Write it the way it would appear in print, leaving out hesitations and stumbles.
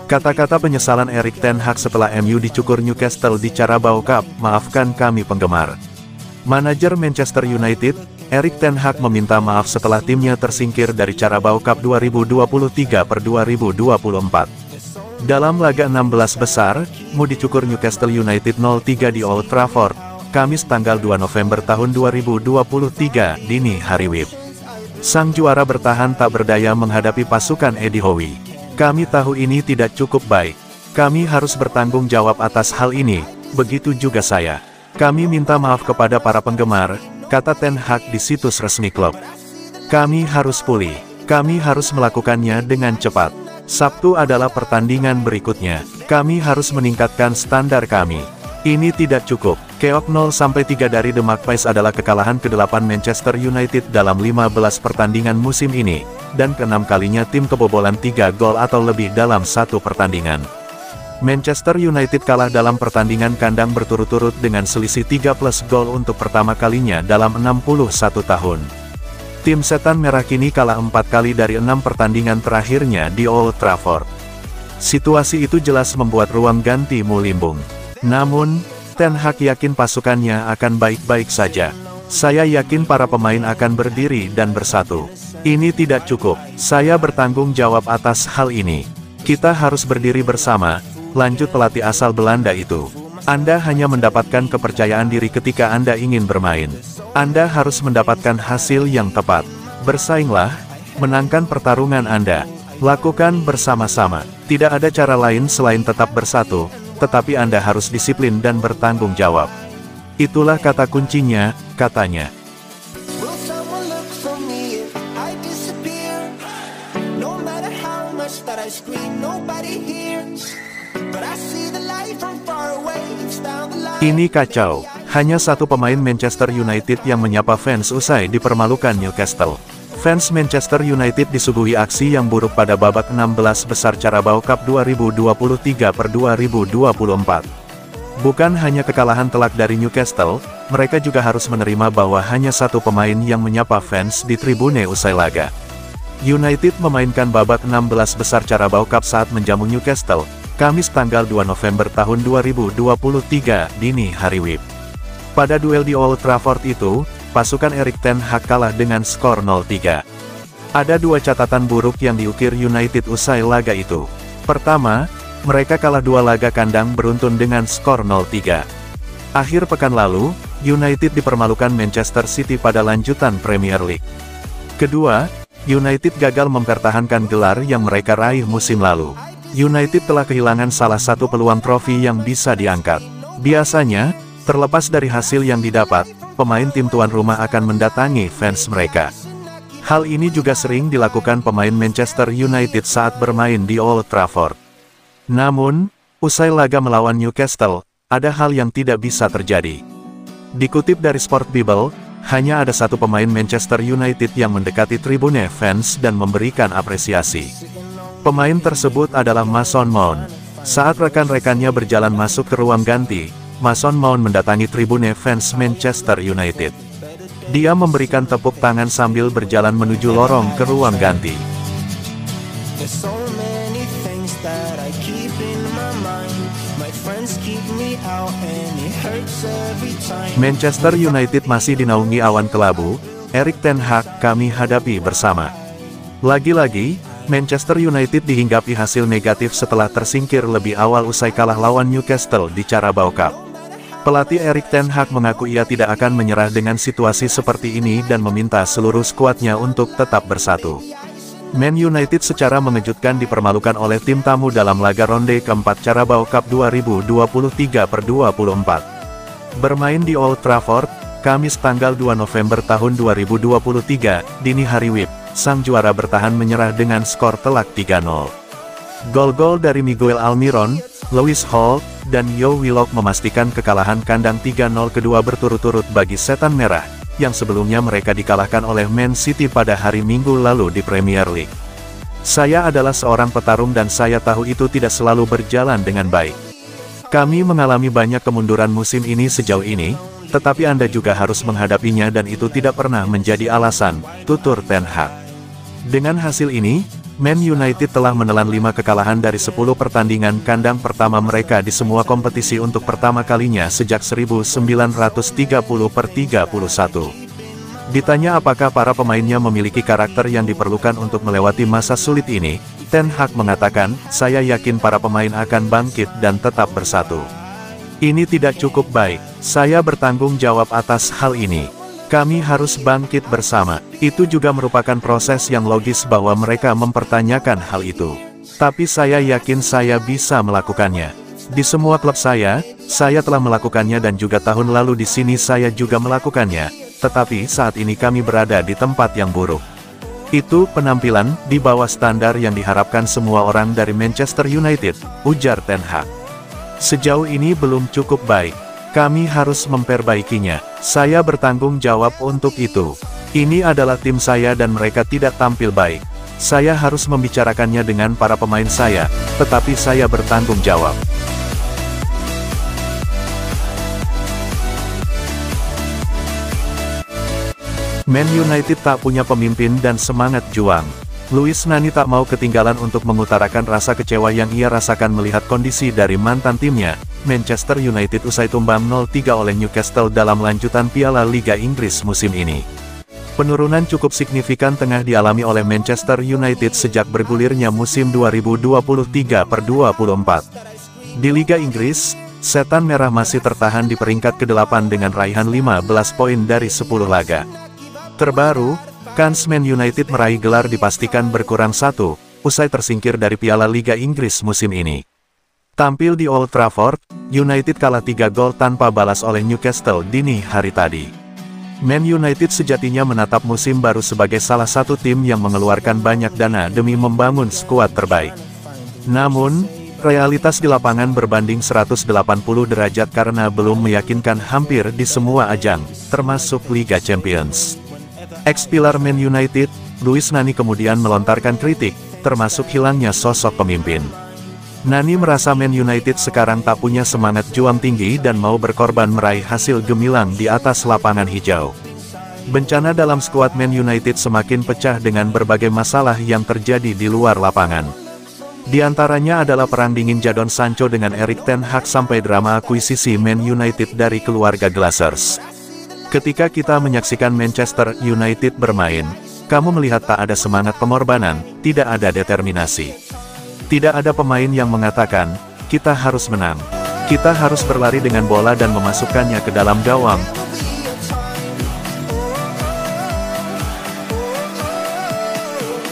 Kata-kata penyesalan Erik ten Hag setelah MU dicukur Newcastle di Carabao Cup, maafkan kami penggemar. Manajer Manchester United, Erik ten Hag meminta maaf setelah timnya tersingkir dari Carabao Cup 2023-2024. Dalam laga 16 besar, MU dicukur Newcastle United 0-3 di Old Trafford, Kamis tanggal 2 November tahun 2023, dini hari WIB. Sang juara bertahan tak berdaya menghadapi pasukan Eddie Howe. Kami tahu ini tidak cukup baik. Kami harus bertanggung jawab atas hal ini, begitu juga saya. Kami minta maaf kepada para penggemar, kata ten Hag di situs resmi klub. Kami harus pulih. Kami harus melakukannya dengan cepat. Sabtu adalah pertandingan berikutnya. Kami harus meningkatkan standar kami. Ini tidak cukup. Keok 0-3 dari The Magpies adalah kekalahan ke-8 Manchester United dalam 15 pertandingan musim ini, dan ke-6 kalinya tim kebobolan 3 gol atau lebih dalam satu pertandingan. Manchester United kalah dalam pertandingan kandang berturut-turut dengan selisih 3+ gol untuk pertama kalinya dalam 61 tahun. Tim Setan Merah kini kalah 4 kali dari 6 pertandingan terakhirnya di Old Trafford. Situasi itu jelas membuat ruang ganti melimbung. Namun, ten Hag yakin pasukannya akan baik-baik saja. Saya yakin para pemain akan berdiri dan bersatu. Ini tidak cukup. Saya bertanggung jawab atas hal ini. Kita harus berdiri bersama, lanjut pelatih asal Belanda itu. Anda hanya mendapatkan kepercayaan diri ketika Anda ingin bermain. Anda harus mendapatkan hasil yang tepat. Bersainglah, menangkan pertarungan Anda. Lakukan bersama-sama. Tidak ada cara lain selain tetap bersatu, tetapi Anda harus disiplin dan bertanggung jawab. Itulah kata kuncinya, katanya. Ini kacau. Hanya satu pemain Manchester United yang menyapa fans usai dipermalukan Newcastle. Fans Manchester United disuguhi aksi yang buruk pada babak 16 besar Carabao Cup 2023-2024. Bukan hanya kekalahan telak dari Newcastle, mereka juga harus menerima bahwa hanya satu pemain yang menyapa fans di tribune usai laga. United memainkan babak 16 besar Carabao Cup saat menjamu Newcastle, Kamis tanggal 2 November tahun 2023, dini hari WIB. Pada duel di Old Trafford itu, pasukan Erik ten Hag kalah dengan skor 0-3. Ada dua catatan buruk yang diukir United usai laga itu. Pertama, mereka kalah dua laga kandang beruntun dengan skor 0-3. Akhir pekan lalu, United dipermalukan Manchester City pada lanjutan Premier League. Kedua, United gagal mempertahankan gelar yang mereka raih musim lalu. United telah kehilangan salah satu peluang trofi yang bisa diangkat. Biasanya, terlepas dari hasil yang didapat, pemain tim tuan rumah akan mendatangi fans mereka. Hal ini juga sering dilakukan pemain Manchester United saat bermain di Old Trafford. Namun, usai laga melawan Newcastle, ada hal yang tidak bisa terjadi. Dikutip dari Sport Bible, hanya ada satu pemain Manchester United yang mendekati tribune fans dan memberikan apresiasi. Pemain tersebut adalah Mason Mount. Saat rekan-rekannya berjalan masuk ke ruang ganti, Mason Mount mendatangi tribune fans Manchester United. Dia memberikan tepuk tangan sambil berjalan menuju lorong ke ruang ganti. Manchester United masih dinaungi awan kelabu. Erik ten Hag kami hadapi bersama. Lagi-lagi, Manchester United dihinggapi hasil negatif setelah tersingkir lebih awal usai kalah lawan Newcastle di Carabao Cup. Pelatih Erik ten Hag mengaku ia tidak akan menyerah dengan situasi seperti ini dan meminta seluruh skuadnya untuk tetap bersatu. Man United secara mengejutkan dipermalukan oleh tim tamu dalam laga ronde keempat Carabao Cup 2023-24. Bermain di Old Trafford, Kamis tanggal 2 November tahun 2023, dini hari WIB, sang juara bertahan menyerah dengan skor telak 3-0. Gol-gol dari Miguel Almiron, Lewis Hall, dan Joe Willock memastikan kekalahan kandang 3-0 kedua berturut-turut bagi Setan Merah, yang sebelumnya mereka dikalahkan oleh Man City pada hari Minggu lalu di Premier League. Saya adalah seorang petarung dan saya tahu itu tidak selalu berjalan dengan baik. Kami mengalami banyak kemunduran musim ini sejauh ini, tetapi Anda juga harus menghadapinya dan itu tidak pernah menjadi alasan, tutur ten Hag. Dengan hasil ini, Man United telah menelan 5 kekalahan dari 10 pertandingan kandang pertama mereka di semua kompetisi untuk pertama kalinya sejak 1930/31. Ditanya apakah para pemainnya memiliki karakter yang diperlukan untuk melewati masa sulit ini, Ten Hag mengatakan, "Saya yakin para pemain akan bangkit dan tetap bersatu. Ini tidak cukup baik, saya bertanggung jawab atas hal ini. Kami harus bangkit bersama." Itu juga merupakan proses yang logis bahwa mereka mempertanyakan hal itu. Tapi saya yakin saya bisa melakukannya. Di semua klub saya telah melakukannya dan juga tahun lalu di sini saya juga melakukannya. Tetapi saat ini kami berada di tempat yang buruk. Itu penampilan di bawah standar yang diharapkan semua orang dari Manchester United, ujar Ten Hag. Sejauh ini belum cukup baik. Kami harus memperbaikinya. Saya bertanggung jawab untuk itu. Ini adalah tim saya dan mereka tidak tampil baik. Saya harus membicarakannya dengan para pemain saya, tetapi saya bertanggung jawab. Man United tak punya pemimpin dan semangat juang. Luis Nani tak mau ketinggalan untuk mengutarakan rasa kecewa yang ia rasakan melihat kondisi dari mantan timnya, Manchester United usai tumbang 0-3 oleh Newcastle dalam lanjutan Piala Liga Inggris musim ini. Penurunan cukup signifikan tengah dialami oleh Manchester United sejak bergulirnya musim 2023/24. Di Liga Inggris, Setan Merah masih tertahan di peringkat ke-8 dengan raihan 15 poin dari 10 laga. Terbaru, kans Man United meraih gelar dipastikan berkurang 1, usai tersingkir dari Piala Liga Inggris musim ini. Tampil di Old Trafford, United kalah 3 gol tanpa balas oleh Newcastle dini hari tadi. Man United sejatinya menatap musim baru sebagai salah satu tim yang mengeluarkan banyak dana demi membangun skuad terbaik. Namun, realitas di lapangan berbanding 180 derajat karena belum meyakinkan hampir di semua ajang, termasuk Liga Champions. Ex-pilar Man United, Luis Nani kemudian melontarkan kritik, termasuk hilangnya sosok pemimpin. Nani merasa Man United sekarang tak punya semangat juang tinggi dan mau berkorban meraih hasil gemilang di atas lapangan hijau. Bencana dalam skuad Man United semakin pecah dengan berbagai masalah yang terjadi di luar lapangan. Di antaranya adalah perang dingin Jadon Sancho dengan Erik ten Hag sampai drama akuisisi Man United dari keluarga Glazers. Ketika kita menyaksikan Manchester United bermain, kamu melihat tak ada semangat pengorbanan, tidak ada determinasi. Tidak ada pemain yang mengatakan, kita harus menang. Kita harus berlari dengan bola dan memasukkannya ke dalam gawang.